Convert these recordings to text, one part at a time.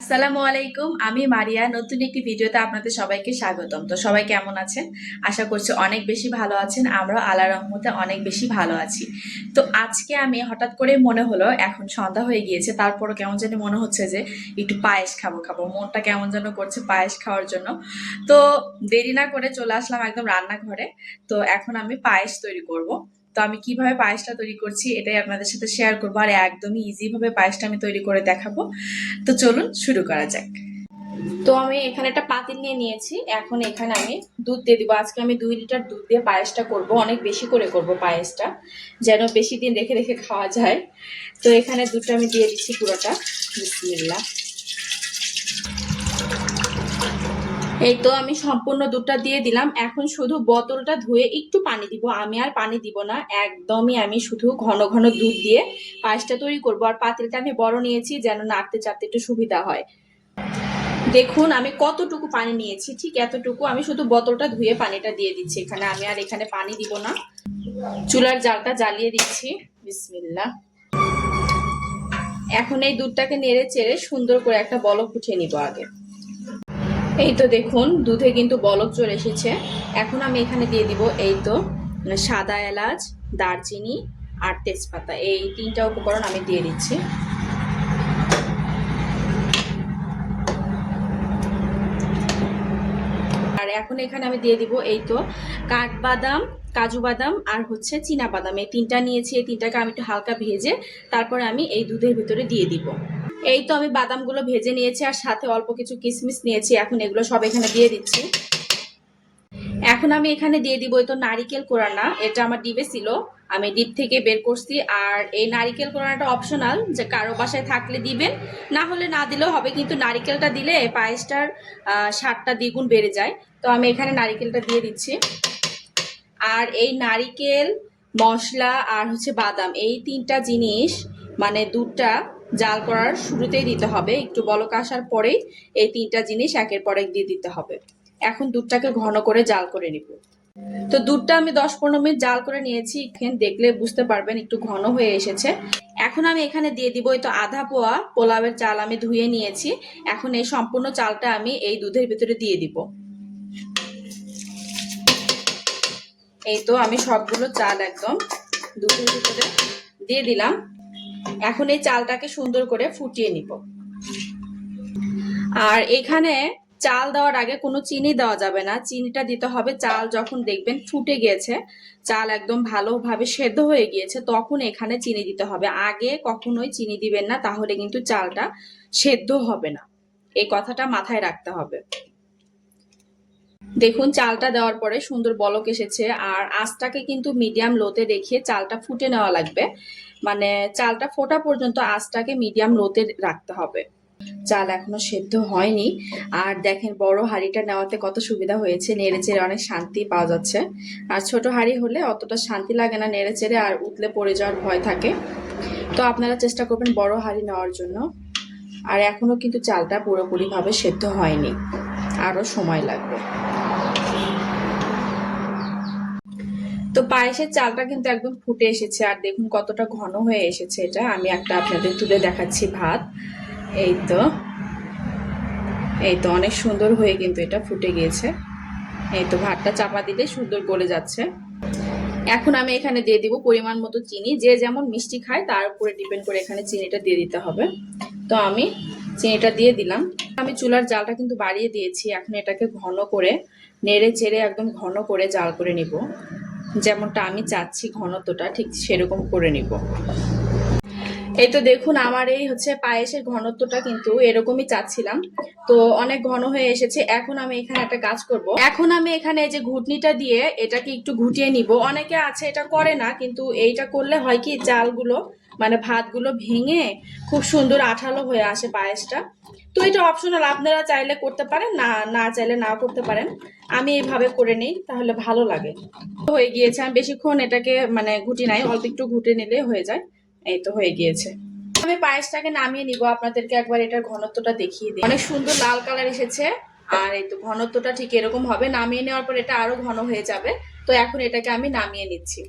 আসসালামু আলাইকুম, আমি মারিয়া। নতুন একটি ভিডিওতে আপনাদের সবাইকে স্বাগতম। তো সবাই কেমন আছেন? আশা করছি অনেক বেশি ভালো আছেন। আমরা আল্লাহর রহমতে অনেক বেশি ভালো আছি। তো আজকে আমি হঠাৎ করে মনে হলো, এখন সন্ধ্যা হয়ে গিয়েছে, তারপরও কেমন জানি মনে হচ্ছে যে একটু পায়েস খাবো খাবো, মনটা কেমন যেন করছে পায়েস খাওয়ার জন্য। তো দেরি না করে চলে আসলাম একদম রান্নাঘরে। তো এখন আমি পায়েস তৈরি করব। তো আমি কিভাবে পায়েসটা তৈরি করছি এটাই আপনাদের সাথে শেয়ার করবো, আর একদমই ইজি ভাবে পায়েসটা আমি তৈরি করে দেখাবো। তো চলুন শুরু করা যাক। তো আমি এখানে একটা পাতিল নিয়ে নিয়েছি। এখন এখানে আমি দুধ দিয়ে দিব। আজকে আমি 2 লিটার দুধ দিয়ে পায়েসটা করব, অনেক বেশি করে করব পায়েসটা, যেন বেশি দিন রেখে রেখে খাওয়া যায়। তো এখানে দুধটা আমি দিয়ে দিচ্ছি পুরোটা। বিসমিল্লাহ। এই তো আমি সম্পূর্ণ দুধটা দিয়ে দিলাম। এখন শুধু বোতলটা ধুয়ে একটু পানি দিব। আমি আর পানি দিব না, একদমই আমি শুধু ঘন ঘন দুধ দিয়ে পায়েসটা তৈরি করব। আর পাতিলটা আমি বড় নিয়েছি যেন নাড়তে চাড়তে একটু সুবিধা হয়। দেখুন আমি কতটুকু পানি নিয়েছি, ঠিক এতটুকু। আমি শুধু বোতলটা ধুয়ে পানিটা দিয়ে দিচ্ছি এখানে। আমি আর এখানে পানি দিব না। চুলার জালটা জ্বালিয়ে দিচ্ছি। বিসমিল্লাহ। এখন এই দুধটাকে নেড়ে চেড়ে সুন্দর করে একটা বলক উঠিয়ে নিব আগে। এই তো দেখুন দুধে কিন্তু বলক চলে এসেছে। এখন আমি এখানে দিয়ে দিব এই তো সাদা এলাচ, দারচিনি আর তেজপাতা। এই 3টা উপকরণ আমি দিয়ে দিচ্ছি। আর এখন এখানে আমি দিয়ে দিব এই তো কাঠবাদাম, কাজু বাদাম আর হচ্ছে চীনা বাদাম। এই 3টা নিয়েছি। এই 3টাকে আমি একটু হালকা ভেজে তারপরে আমি এই দুধের ভিতরে দিয়ে দিব। এই তো আমি বাদামগুলো ভেজে নিয়েছি আর সাথে অল্প কিছু কিশমিশ নিয়েছি। এখন এগুলো সব এখানে দিয়ে দিচ্ছি। এখন আমি এখানে দিয়ে দিব এই তো নারিকেল কোরানা। এটা আমার ডিবে ছিল, আমি ডিপ থেকে বের করছি। আর এই নারিকেল কোরানাটা অপশনাল, যে কারো বাসায় থাকলে দিবেন, না হলে না দিলেও হবে, কিন্তু নারিকেলটা দিলে পায়েসটার স্বাদটা দ্বিগুণ বেড়ে যায়। তো আমি এখানে নারিকেলটা দিয়ে দিচ্ছি। আর এই নারিকেল, মশলা আর হচ্ছে বাদাম, এই 3টা জিনিস মানে দুধটা জাল করার শুরুতেই দিতে হবে। একটু বলক আসার পরেই এই 3টা জিনিস একের পর এক দিয়ে দিতে হবে। এখন দুধটাকে ঘন করে জাল করে নিব। তো দুধটা আমি 10-15 মিনিট জাল করে নিয়েছি। এখানে দেখলে বুঝতে পারবেন একটু ঘন হয়ে এসেছে। এখন আমি এখানে দিয়ে দিব এই তো আধা পোয়া পোলাওয়ের চাল আমি ধুয়ে নিয়েছি। এখন এই সম্পূর্ণ চালটা আমি এই দুধের ভিতরে দিয়ে দিব। এই তো আমি সবগুলো চাল একদম দুধের ভিতরে দিয়ে দিলাম। এখন এই চালটাকে সুন্দর করে ফুটিয়ে নিব। আর এখানে চাল দেওয়ার আগে কোনো চিনি দেওয়া যাবে না, চিনিটা দিতে হবে চাল যখন দেখবেন ফুটে গিয়েছে, চাল একদম ভালোভাবে সেদ্ধ হয়ে গিয়েছে, তখন এখানে চিনি দিতে হবে। আগে কখনোই চিনি দিবেন না, তাহলে কিন্তু চালটা সেদ্ধ হবে না। এই কথাটা মাথায় রাখতে হবে। দেখুন চালটা দেওয়ার পরে সুন্দর বলক এসেছে। আর আঁচটাকে কিন্তু মিডিয়াম লোতে রেখে চালটা ফুটে নেওয়া লাগবে। মানে চালটা ফোটা পর্যন্ত আঁচটাকে মিডিয়াম লোতে রাখতে হবে। চাল এখনো সেদ্ধ হয়নি। আর দেখেন বড় হাঁড়িটা নেওয়াতে কত সুবিধা হয়েছে, নেড়ে চেড়ে অনেক শান্তি পাওয়া যাচ্ছে। আর ছোট হাঁড়ি হলে অতটা শান্তি লাগে না নেড়ে চেড়ে, আর উতলে পড়ে যাওয়ার ভয় থাকে। তো আপনারা চেষ্টা করবেন বড় হাঁড়ি নেওয়ার জন্য। আর এখনো কিন্তু চালটা পুরোপুরিভাবে সেদ্ধ হয়নি, আরো সময় লাগবে। তো পায়েসের চালটা কিন্তু একদম ফুটে এসেছে। আর দেখুন কতটা ঘন হয়ে এসেছে। এটা আমি একটা আপনাদের তুলে দেখাচ্ছি ভাত। এই তো অনেক সুন্দর হয়ে কিন্তু এটা ফুটে গিয়েছে। এই তো ভাতটা চাপা দিলে সুন্দর গলে যাচ্ছে। এখন আমি এখানে দিয়ে দিব পরিমাণ মতো চিনি। যে যেমন মিষ্টি খায় তার উপরে ডিপেন্ড করে এখানে চিনিটা দিয়ে দিতে হবে। তো আমি চিনিটা দিয়ে দিলাম। আমি চুলার জালটা কিন্তু বাড়িয়ে দিয়েছি। এখন এটাকে ঘন করে নেড়ে চেড়ে একদম ঘন করে জাল করে নিব। যেমনটা আমি চাচ্ছি ঘনত্বটা ঠিক সেরকম করে নিব। এই তো দেখুন আমার এই হচ্ছে পায়েসের ঘনত্বটা কিন্তু এরকমই চাচ্ছিলাম। তো অনেক ঘন হয়ে এসেছে। এখন আমি এখানে একটা কাজ করব। এখন আমি এখানে এই যে ঘুটনিটা দিয়ে এটাকে একটু ঘুটিয়ে নিব। অনেকে আছে এটা করে না, কিন্তু এইটা করলে হয় কি চালগুলো মানে ভাতগুলো ভেঙে খুব সুন্দর আঠালো হয়ে আসে পায়েসটা। তো এটা অপশনাল, আপনারা চাইলে করতে পারেন, না না চাইলে নাও করতে পারেন। আমি এইভাবে করে নিই, তাহলে ভালো লাগে। হয়ে গিয়েছে। আমি বেশিক্ষণ এটাকে মানে ঘুটি নাই, অল্প একটু ঘুটে নিলে হয়ে যায়। এই তো হয়ে গিয়েছে। আমি পায়েসটাকে নামিয়ে নিব। আপনাদেরকে একবার এটার ঘনত্বটা দেখিয়ে দিই। অনেক সুন্দর লাল কালার এসেছে। আর এই তো ঘনত্বটা ঠিক এরকম হবে। নামিয়ে নেওয়ার পর এটা আরো ঘন হয়ে যাবে। তো এখন এটাকে আমি নামিয়ে নিচ্ছি।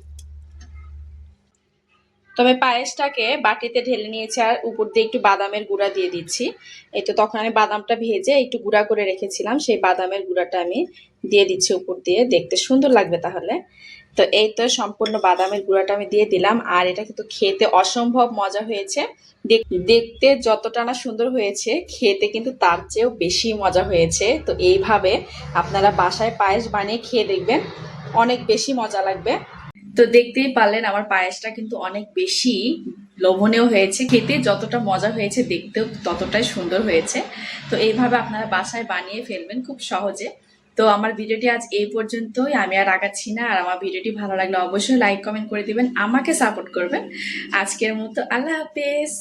তবে পায়েসটাকে বাটিতে ঢেলে নিয়েছি আর উপর দিয়ে একটু বাদামের গুঁড়া দিয়ে দিচ্ছি। এই তো তখন আমি বাদামটা ভেজে একটু গুঁড়া করে রেখেছিলাম, সেই বাদামের গুঁড়াটা আমি দিয়ে দিচ্ছি উপর দিয়ে, দেখতে সুন্দর লাগবে তাহলে। তো এই তো সম্পূর্ণ বাদামের গুঁড়াটা আমি দিয়ে দিলাম, আর এটা কিন্তু খেতে অসম্ভব মজা হয়েছে। দেখতে যতটা না সুন্দর হয়েছে, খেতে কিন্তু তার চেয়েও বেশি মজা হয়েছে। তো এইভাবে আপনারা বাসায় পায়েস বানিয়ে খেয়ে দেখবেন, অনেক বেশি মজা লাগবে। তো দেখতেই পারলেন আমার পায়েসটা কিন্তু অনেক বেশি লোভনীয় হয়েছে, খেতে যতটা মজা হয়েছে দেখতেও ততটাই সুন্দর হয়েছে। তো এইভাবে আপনারা বাসায় বানিয়ে ফেলবেন খুব সহজে। তো আমার ভিডিওটি আজ এই পর্যন্তই, আমি আর আগাচ্ছি না। আর আমার ভিডিওটি ভালো লাগলে অবশ্যই লাইক কমেন্ট করে দিবেন, আমাকে সাপোর্ট করবেন। আজকের মতো আল্লাহ হাফেজ।